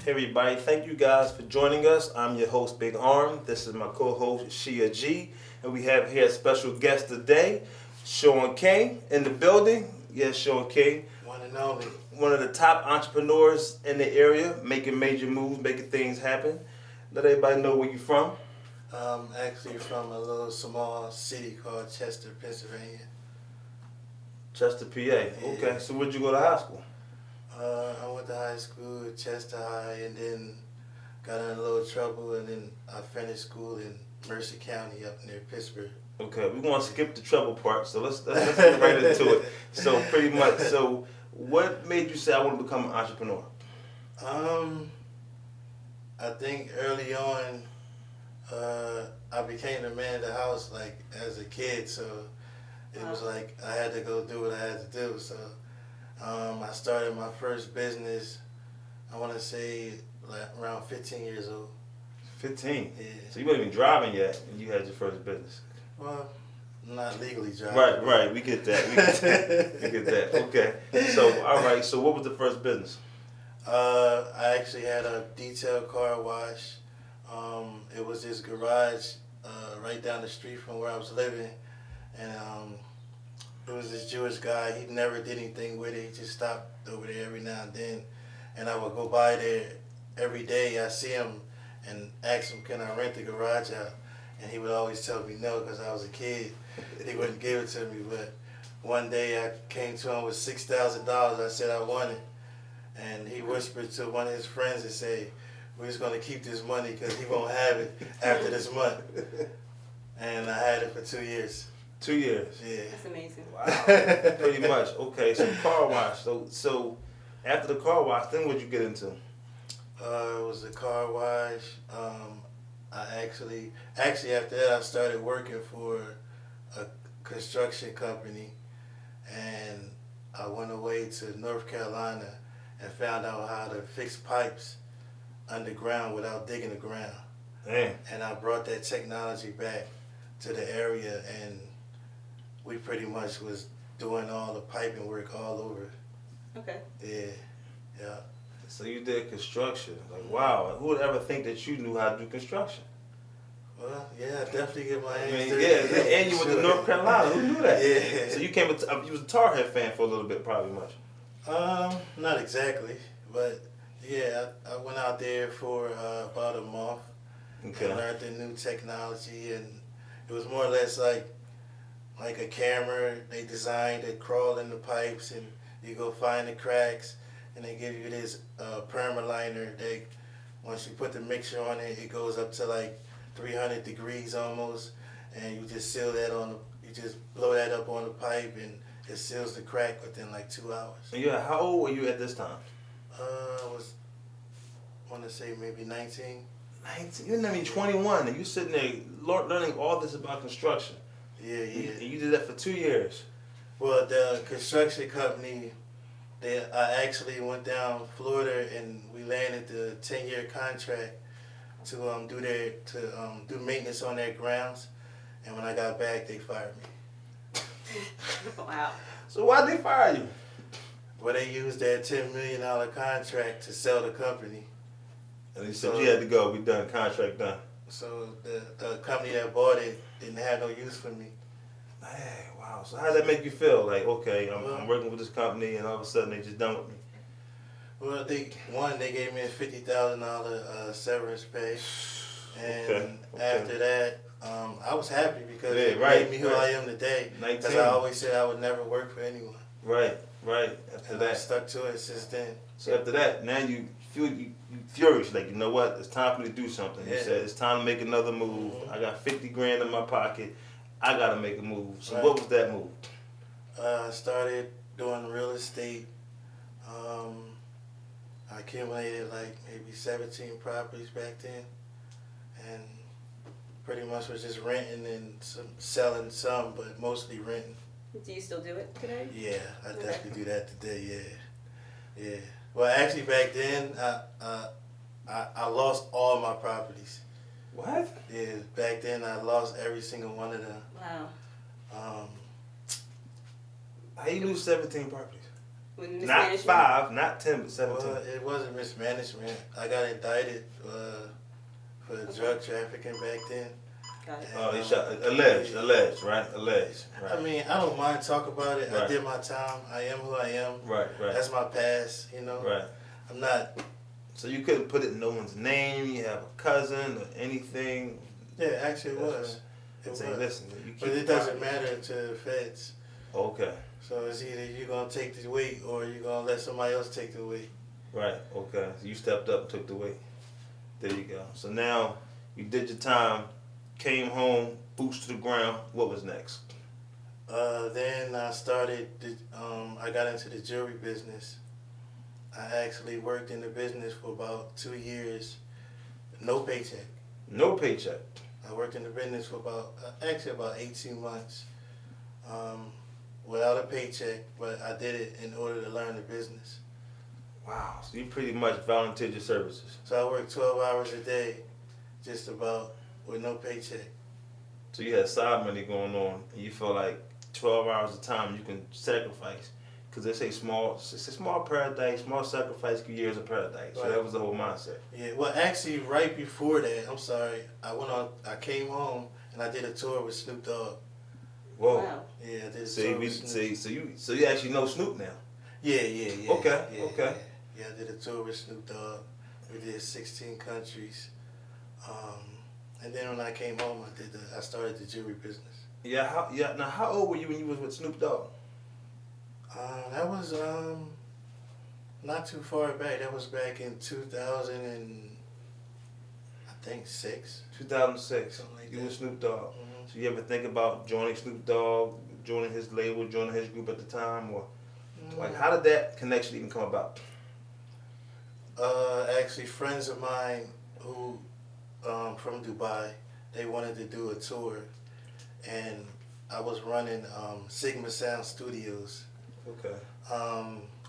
Hey everybody, thank you guys for joining us. I'm your host, Big Arm. This is my co-host, Shia G. And we have here a special guest today, Shawn King in the building. Yes, Shawn King. One and only. One of the top entrepreneurs in the area, making major moves, making things happen. Let everybody know where you're from. Actually from a little small city called Chester, Pennsylvania. Chester, PA. Okay, so where'd you go to high school? I went to high school at Chester High and then got in a little trouble and then I finished school in Mercer County up near Pittsburgh. Okay, we're going to skip the trouble part, so let's get right into it. So pretty much, so what made you say I want to become an entrepreneur? I think early on, I became the man of the house like as a kid, so it was like I had to go do what I had to do. So I started my first business, I want to say like around 15 years old. 15? Yeah. So you weren't even driving yet and you had your first business? Well, not legally driving. Right, we get that. We get that. Okay. So, all right, so what was the first business? I actually had a detailed car wash. It was this garage right down the street from where I was living, and it was this Jewish guy. He never did anything with it. He just stopped over there every now and then, and I would go by there every day. I see him and ask him, "Can I rent the garage out?" And he would always tell me no because I was a kid. He wouldn't give it to me. But one day I came to him with $6,000. I said I want it, and he whispered to one of his friends and said, "We're just going to keep this money because he won't have it after this month." And I had it for 2 years. 2 years? Yeah. That's amazing. Wow. Pretty much. Okay, so car wash. So after the car wash, then what'd you get into? It was a car wash. I actually after that I started working for a construction company, and I went away to North Carolina and found out how to fix pipes underground without digging the ground. Damn. And I brought that technology back to the area, and we pretty much was doing all the piping work all over. Okay. Yeah. So you did construction. Like, wow. Who would ever think that you knew how to do construction? Well, yeah, I definitely get my I hands mean, dirty. yeah, and you went to North Carolina. Who knew that? Yeah. So you was a Tar Heel fan for a little bit, probably much. Not exactly, but yeah, I went out there for about a month and learned the new technology, and it was more or less like a camera they designed to crawl in the pipes, and you go find the cracks, and they give you this permaliner. Once you put the mixture on it, it goes up to like 300 degrees almost, and you just seal that you just blow that up on the pipe, and it seals the crack within like 2 hours. Yeah, how old were you at this time? I want to say maybe 19. 19? You're not even 21, and you're sitting there learning all this about construction. Yeah. And you did that for 2 years. Well, the construction company, I actually went down Florida and we landed the 10-year contract to do maintenance on their grounds, and when I got back, they fired me. Wow. So why'd they fire you? Well, they used that $10 million contract to sell the company. And they said you had to go. We done. Contract done. So the company that bought it didn't have no use for me. Hey, wow. So how does that make you feel? Like, okay, I'm working with this company, and all of a sudden they just done with me. Well, they gave me a $50,000 severance pay, and after that, I was happy because it made me who I am today. Because I always said I would never work for anyone. Right. After And that, I stuck to it since then. So after that, now you feel you furious. Like, you know what? It's time for me to do something. You said it's time to make another move. I got 50 grand in my pocket. I gotta make a move. So what was that move? I started doing real estate. I accumulated like maybe 17 properties back then, and pretty much was just renting and selling some, but mostly renting. Do you still do it today? Yeah, I definitely do that today. Yeah. Well, actually, back then I lost all my properties. What? Yeah, back then I lost every single one of them. Wow. How you lose 17 properties? With Not mismanagement? 5, not 10, but 17. Well, it wasn't mismanagement. I got indicted for drug trafficking back then. Got it. Oh, you shot alleged, right? Alleged. Right. I mean, I don't mind talking about it. Right. I did my time. I am who I am. Right. That's my past, you know. Right. I'm not. So you couldn't put it in no one's name. You have a cousin or anything. Yeah, actually it That's was. It Say, was. listen, you keep But it doesn't matter to the feds. Okay. So it's either you're gonna take the weight or you're gonna let somebody else take the weight. Right. Okay. So you stepped up and took the weight. There you go. So now you did your time, came home, boots to the ground. What was next? Then I started. I got into the jewelry business. I actually worked in the business for about 2 years, no paycheck. No paycheck. I worked in the business for about 18 months, without a paycheck. But I did it in order to learn the business. Wow. So you pretty much volunteered your services. So I worked 12 hours a day, just about, with no paycheck. So you had side money going on, and you felt like 12 hours of time you can sacrifice. Because they say it's a small paradise, small sacrifice, years of paradise. So Right. that was the whole mindset. Yeah, well, actually, right before that, I'm sorry, I came home and I did a tour with Snoop Dogg. Whoa. Wow. Yeah, I did a See, tour with Snoop. so you actually know Snoop now. Yeah. Okay, Yeah, okay. Yeah, I did a tour with Snoop Dogg. We did 16 countries. And then when I came home, I started the jewelry business. Yeah. Now, how old were you when you was with Snoop Dogg? That was not too far back. That was back in 2006. 2006. Something like You that. with Snoop Dogg. Mhm. So you ever think about joining Snoop Dogg, joining his label, joining his group at the time, or like how did that connection even come about? Actually, friends of mine who from Dubai, they wanted to do a tour, and I was running Sigma Sound Studios. Okay.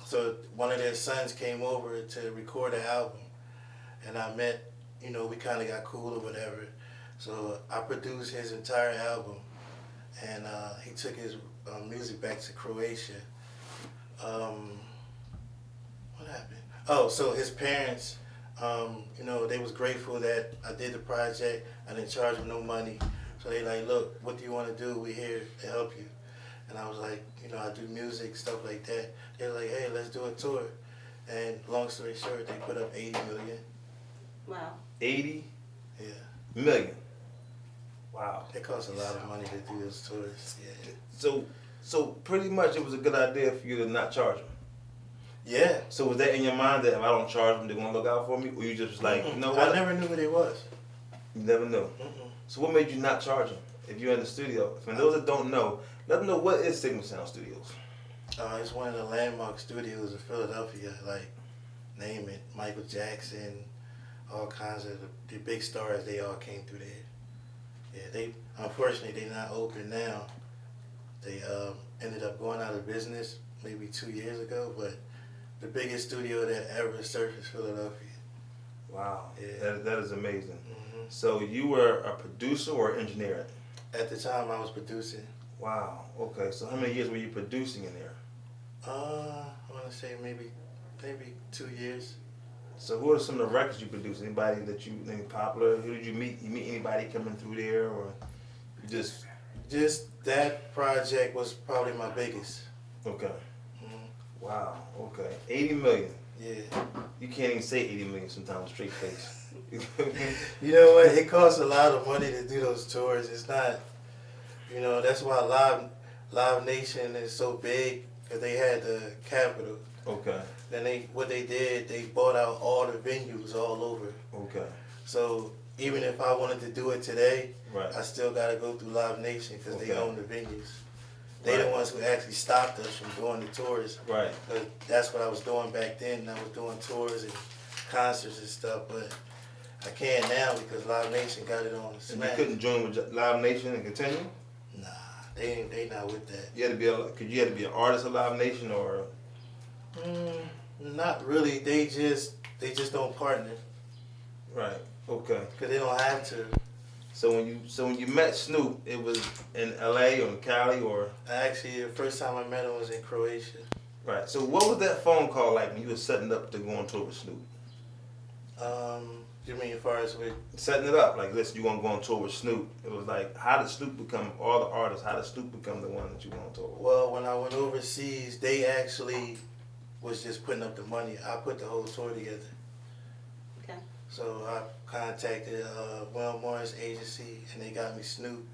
So one of their sons came over to record an album, and I met, we kind of got cool or whatever. So I produced his entire album, and he took his music back to Croatia. What happened? Oh, so his parents, they was grateful that I did the project. I didn't charge them no money. So they like, look, what do you want to do? We're here to help you. And I was like, I do music, stuff like that. They were like, hey, let's do a tour. And long story short, they put up 80 million. Wow. 80 Yeah. million. Wow. It costs a lot of money to do those tours. Yeah. So pretty much it was a good idea for you to not charge them. Yeah. So was that in your mind that if I don't charge them, they're gonna look out for me, or you just was like, you know what? I never knew who they was. You never know. Mm-mm. So what made you not charge them if you're in the studio? For those that don't know, let them know what is Sigma Sound Studios. It's one of the landmark studios in Philadelphia. Like, name it, Michael Jackson, all kinds of the big stars. They all came through there. Yeah, unfortunately they're not open now. They ended up going out of business maybe 2 years ago. But the biggest studio that ever surfaced Philadelphia. Wow. Yeah. That is amazing. Mm-hmm. So you were a producer or engineer? At the time, I was producing. Wow. Okay. So how many years were you producing in there? I want to say maybe 2 years. So who are some of the records you produced? Anybody that you think popular? Who did you meet? You meet anybody coming through there, or you just? Just that project was probably my biggest. Okay. Mm-hmm. Wow. Okay. 80 million. Yeah. You can't even say 80 million sometimes straight face. You know what? It costs a lot of money to do those tours. It's not, that's why Live Nation is so big, because they had the capital. Okay. Then what they did, they bought out all the venues all over. Okay. So even if I wanted to do it today, Right. I still got to go through Live Nation because they Okay. own the venues. They Right. the ones who actually stopped us from doing the tours. Right. But that's what I was doing back then. I was doing tours and concerts and stuff, but I can't now because Live Nation got it on And Smash. you couldn't join with Live Nation and continue? Nah, they not with that. You had to be you had to be an artist of Live Nation, or Not really. They just don't partner right. Okay. because they don't have to. So when you met Snoop, it was in LA or in Cali or Actually, the first time I met him was in Croatia. Right. So what was that phone call like when you were setting up to go on tour with Snoop? You mean as far as with? Setting it up, like, listen, you want to go on tour with Snoop. It was like, how did Snoop become, all the artists, how did Snoop become the one that you went on tour with? Well, when I went overseas, they actually was just putting up the money. I put the whole tour together. Okay. So I contacted Will Morris Agency, and they got me Snoop.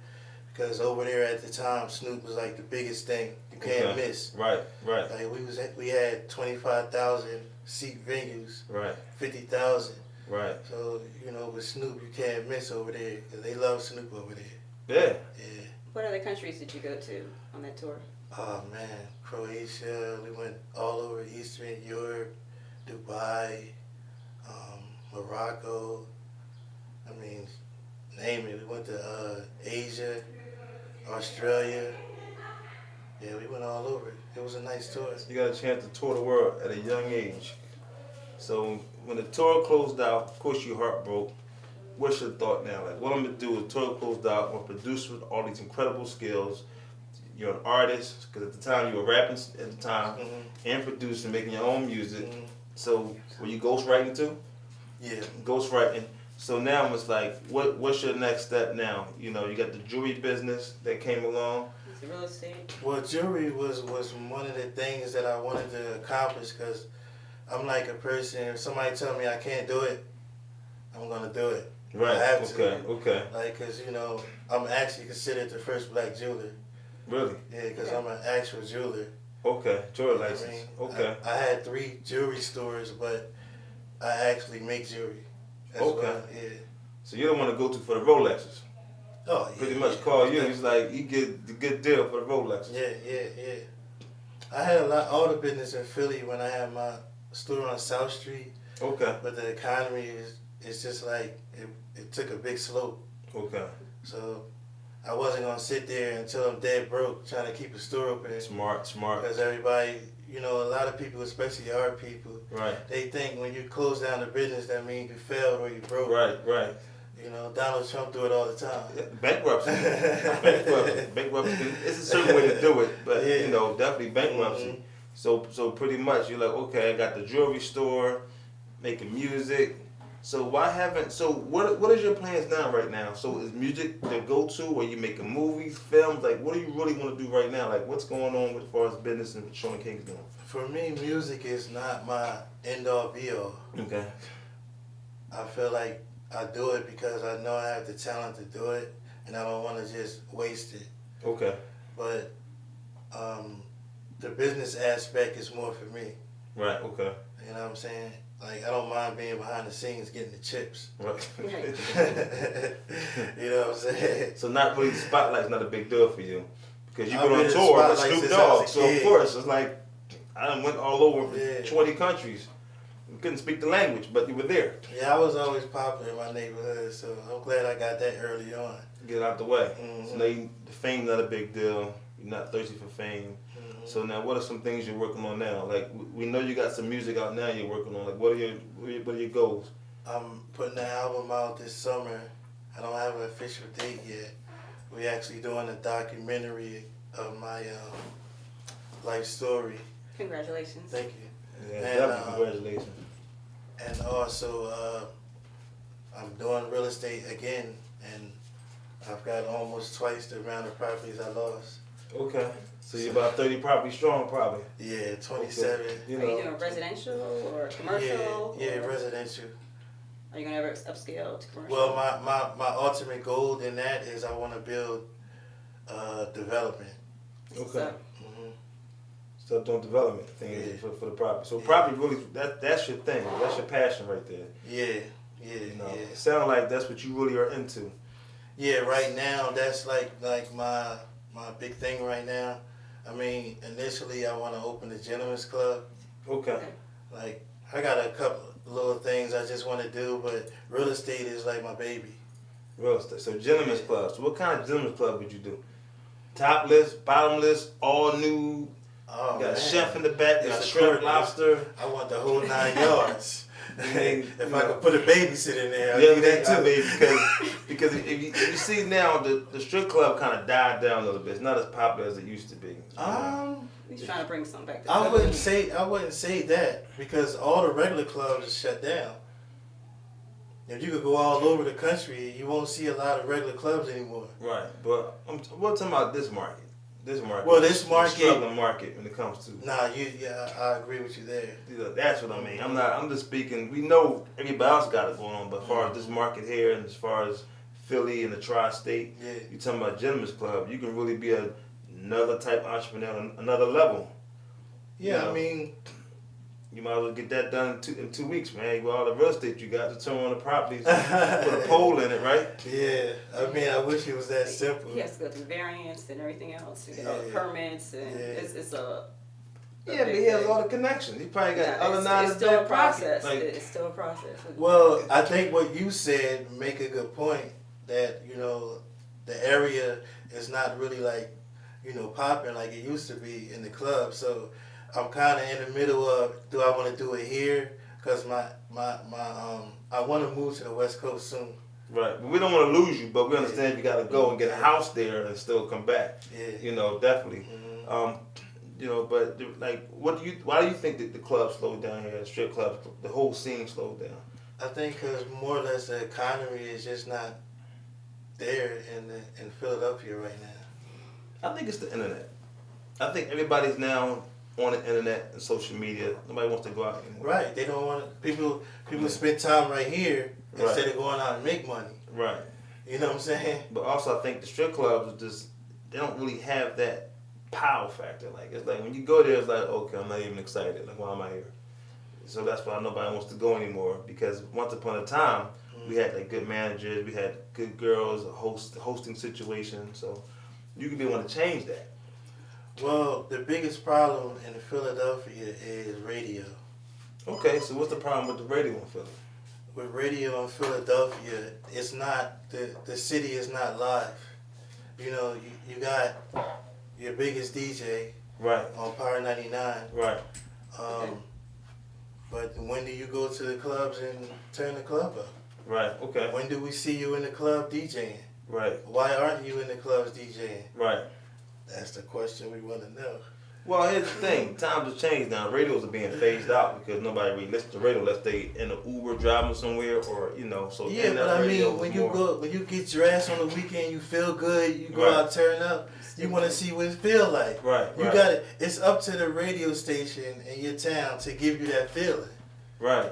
Because over there at the time, Snoop was like the biggest thing you can't miss. Right, right. Like we had 25,000 seat venues, right, 50,000. Right. So, you know, with Snoop, you can't miss over there because they love Snoop over there. Yeah. Yeah. What other countries did you go to on that tour? Oh, man. Croatia. We went all over Eastern Europe, Dubai, Morocco. I mean, name it. We went to Asia, Australia. Yeah, we went all over. It was a nice tour. You got a chance to tour the world at a young age. So when the tour closed out, of course your heart broke. What's your thought now? Like, what I'm gonna do is tour closed out. I'm a producer with all these incredible skills. You're an artist, because at the time you were rapping at the time, and producing, making your own music. So were you ghostwriting too? Yeah. Ghostwriting. So now it's like, what's your next step now? You know, you got the jewelry business that came along. It's real estate. Well, jewelry was one of the things that I wanted to accomplish because I'm like a person, if somebody tell me I can't do it, I'm going to do it. Right, I have to. Okay. Like, because, you know, I'm actually considered the first black jeweler. Really? Yeah, because I'm an actual jeweler. Okay, jewelry You know license. what I mean? Okay. I had 3 jewelry stores, but I actually make jewelry. That's Okay. yeah. So you don't want to go to for the Rolexes. Oh, yeah. Pretty much call you. He's like, you get the good deal for the Rolexes. Yeah. I had all the business in Philly when I had my store on South Street. Okay. But the economy is just like, it took a big slope. Okay. So I wasn't going to sit there until I'm dead broke trying to keep a store open. Smart. Because everybody, you know, a lot of people, especially our people, Right. they think when you close down the business, that means you failed or you broke. Right. You know, Donald Trump do it all the time. Yeah, bankruptcy. Bankruptcy. It's a certain way to do it, but you know, definitely bankruptcy. So pretty much you're like, okay, I got the jewelry store, making music. So what is your plans now right now? So is music the go-to, or you making movies, films? Like, what do you really want to do right now? Like, what's going on as far as business and what Shawn King's doing? For me, music is not my end-all be-all. Okay. I feel like I do it because I know I have the talent to do it, and I don't want to just waste it. Okay. But the business aspect is more for me. Right. Okay. You know what I'm saying? Like, I don't mind being behind the scenes getting the chips. Right. You know what I'm saying? So not really the spotlight's not a big deal for you, because you've I've been on been in tour with spotlights Snoop since I was Dogg. a So of kid. course it's like I done went all over Yeah. 20 countries. You couldn't speak the language, but you were there. Yeah, I was always popular in my neighborhood, so I'm glad I got that early on. Get out the way. Mhm. So now the fame's not a big deal. You're not thirsty for fame. So now, what are some things you're working on now? Like, we know you got some music out now you're working on. Like, what are your goals? I'm putting an album out this summer. I don't have an official date yet. We're actually doing a documentary of my life story. Congratulations. Thank you. Yeah, And, definitely congratulations. And also, I'm doing real estate again, and I've got almost twice the amount of properties I lost. Okay. So you're about 30 properties strong, probably. Yeah, 27. Okay. Are you doing residential or commercial? Yeah, or residential. Are you going to ever upscale to commercial? Well, my ultimate goal in that is I want to build development. Okay. So, Start doing development things for the property. So property really, that's your thing. That's your passion right there. Yeah. You know, it sounds like that's what you really are into. Yeah, right now that's like my big thing right now. I mean, initially I want to open a gentleman's club. Okay. Like, I got a couple little things I just want to do, but real estate is like my baby. Real estate. So gentlemen's club. So what kind of gentlemen's club would you do? Topless, bottomless, all nude. Oh, You got man. a chef in the back. You got It's a shrimp, court. lobster. I want the whole 9 yards. If You I know. could put a babysitter in there, I'd Yeah, do that that too, baby. Because if you see now, the strip club kind of died down a little bit. It's not as popular as it used to be. He's trying to bring something back to I wouldn't say that because all the regular clubs are shut down. If you could go all over the country, you won't see a lot of regular clubs anymore. Right, but we're talking about this market. This market. Well, this market, struggling market when it comes to. Nah, I agree with you there. That's what I mean. I'm just speaking. We know everybody else got it going on, but as far as this market here, and as far as Philly and the tri-state, you talking about Gentlemen's Club. You can really be another type of entrepreneur, another level. Yeah, you know? I mean, you might as well get that done in 2 weeks, man. With all the real estate you got to turn on the properties, put a pole in it, right? Yeah, I mean, I wish it was that simple. He has to go through variants and everything else, permits, and it's a. Yeah, but he has all the connections. He probably got other knowledge. It's still a process. Like, it's still a process. Well, I think what you said make a good point that, you know, the area is not really like, you know, popping like it used to be in the club. So I'm kind of in the middle of, do I want to do it here? Because I want to move to the West Coast soon. Right, but we don't want to lose you, but we understand you got to go and get a house there and still come back. Yeah. You know, definitely. Mm-hmm. You know, but like, why do you think that the club slowed down here, the strip clubs, the whole scene slowed down? I think because more or less the economy is just not there in Philadelphia right now. I think it's the internet. I think everybody's now on the internet and social media. Nobody wants to go out anymore. Right. They don't want to. People spend time right here instead of going out and make money. Right. You know what I'm saying? But also, I think the strip clubs are just, they don't really have that power factor. Like, it's like when you go there, it's like, okay, I'm not even excited. Like, why am I here? So that's why nobody wants to go anymore, because once upon a time, we had like good managers, we had good girls, hosting situations. So you could be able to change that. Well, the biggest problem in Philadelphia is radio. Okay, so what's the problem with the radio in Philly? With radio in Philadelphia, it's not, the city is not live. You know, you got your biggest DJ Right. on Power 99. Right. But when do you go to the clubs and turn the club up? Right, okay. When do we see you in the club DJing? Right. Why aren't you in the clubs DJing? Right. That's the question we want to know. Well, here's the thing. Times have changed now. Radios are being phased out because nobody really listens to radio unless they in an Uber driving somewhere or, you know. So yeah, but I mean, when you get dressed on the weekend, you feel good, you go out, turn up, you want to see what it feel like. Right. You got it. It's up to the radio station in your town to give you that feeling. Right.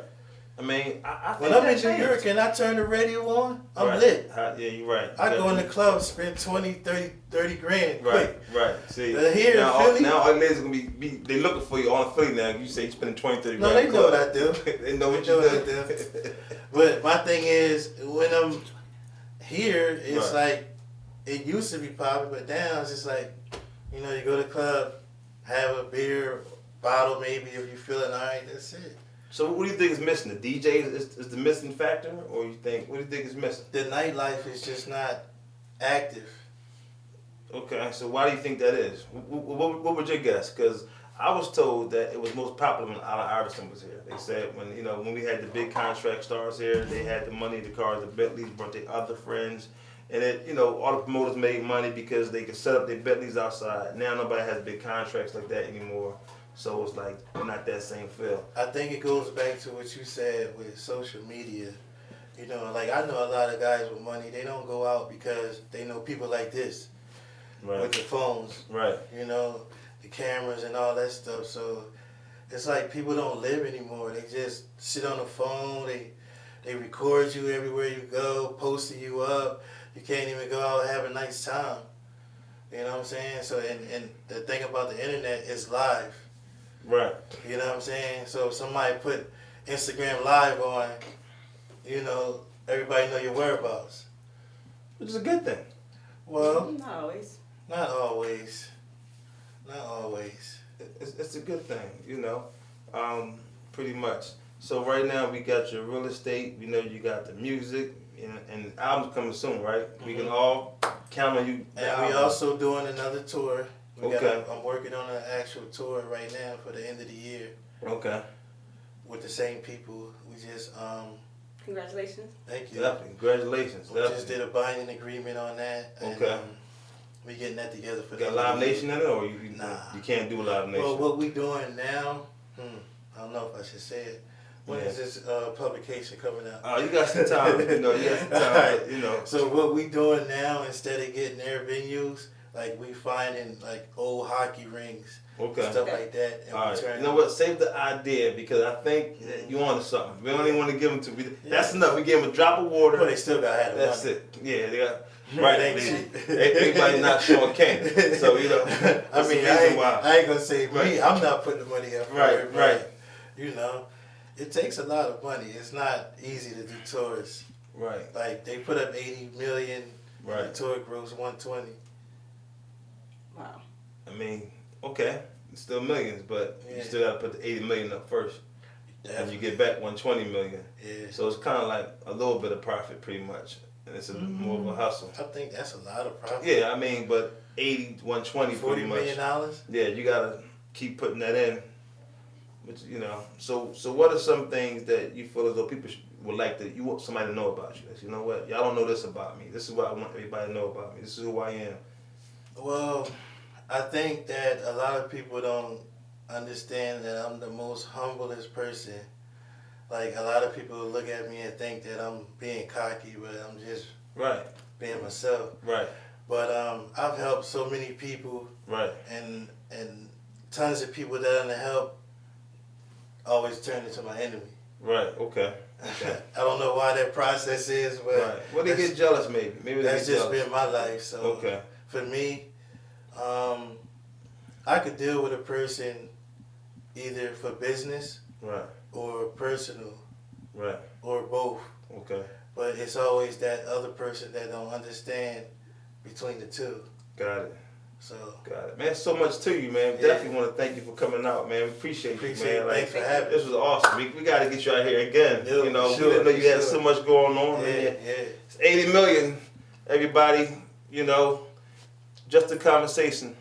I mean, I when I'm in New York and I turn the radio on, I'm lit. Yeah, you're right. I go in the club, spend 20, 30 grand quick. Right. See, here now, in Philly, now all ladies are going to be they looking for you all in Philly now. You say you're spending 20, 30 grand. No, they know what I do. They know what you do. But my thing is, when I'm here, it's like, it used to be popping, but now it's just like, you know, you go to the club, have a beer, bottle maybe if you're feeling all right, that's it. So what do you think is missing? The DJ is the missing factor, or what do you think is missing? The nightlife is just not active. Okay, so why do you think that is? What would your guess? Because I was told that it was most popular when Allen Iverson was here. They said when we had the big contract stars here, they had the money, the cars, the Bentleys, brought their other friends, and all the promoters made money because they could set up their Bentleys outside. Now nobody has big contracts like that anymore. So it's like not that same feel. I think it goes back to what you said with social media. You know, like I know a lot of guys with money, they don't go out because they know people like this. Right. With the phones. Right. You know, the cameras and all that stuff. So it's like people don't live anymore. They just sit on the phone, they record you everywhere you go, posting you up. You can't even go out and have a nice time. You know what I'm saying? So and the thing about the internet is live. Right. You know what I'm saying? So if somebody put Instagram Live on, you know, everybody know your whereabouts. Which is a good thing. Well, not always. Not always. Not always. It's a good thing, you know, pretty much. So right now we got your real estate, we know you got the music, and the album's coming soon, right? Mm-hmm. We can all count on you. And we also doing another tour. Okay. I'm working on an actual tour right now for the end of the year. Okay. With the same people. We just Congratulations. Thank you. Definitely. Congratulations. We just did a binding agreement on that. Okay. We getting that together for Got Live Nation in it, or Nah. you can't do Live Nation? Well, what we doing now, I don't know if I should say it. When is this publication coming out? Oh, you got some time. You got some time. Right. But, So what we doing now, instead of getting their venues, like we finding like old hockey rings, okay. stuff like that. And All right. You know what? Save the idea because I think you onto something. We don't even want to give them to me. That's enough. We give them a drop of water. Well, they still got to have the That's money. it. Yeah, they got. Right, Right, ain't cheap. everybody not Shawn King, so you know. I mean, I ain't gonna say me. I'm not putting the money up for it. Right. You know, it takes a lot of money. It's not easy to do tours. Right. Like they put up 80 million. Right. And the tour gross 120. Wow. I mean, okay, it's still millions, but you still got to put the 80 million up first, and you get back 120 million. Yeah. So it's kind of like a little bit of profit, pretty much, and it's more of a hustle. I think that's a lot of profit. Yeah, I mean, but 80, 120 pretty much. $40 million? Yeah, you gotta keep putting that in. But you know, so what are some things that you feel as though people would like to, you want somebody to know about you? You know what, y'all don't know this about me. This is what I want everybody to know about me. This is who I am. Well, I think that a lot of people don't understand that I'm the most humblest person. Like, a lot of people look at me and think that I'm being cocky, but I'm just being myself. Right. But I've helped so many people. Right. And tons of people that I help always turn into my enemy. Right. Okay. I don't know why that process is, but Well, they get jealous, maybe. Maybe that's they get just jealous. been my life. So for me, I could deal with a person either for business, or personal, or both. Okay. But it's always that other person that don't understand between the two. Got it. So got it, man. So much to you, man. Definitely want to thank you for coming out, man. We appreciate you, man. Thanks for having me. This was awesome. We got to get you out here again. Yeah, you know, sure, we didn't know you had so much going on. Yeah, It's 80 million, everybody. You know, just a conversation.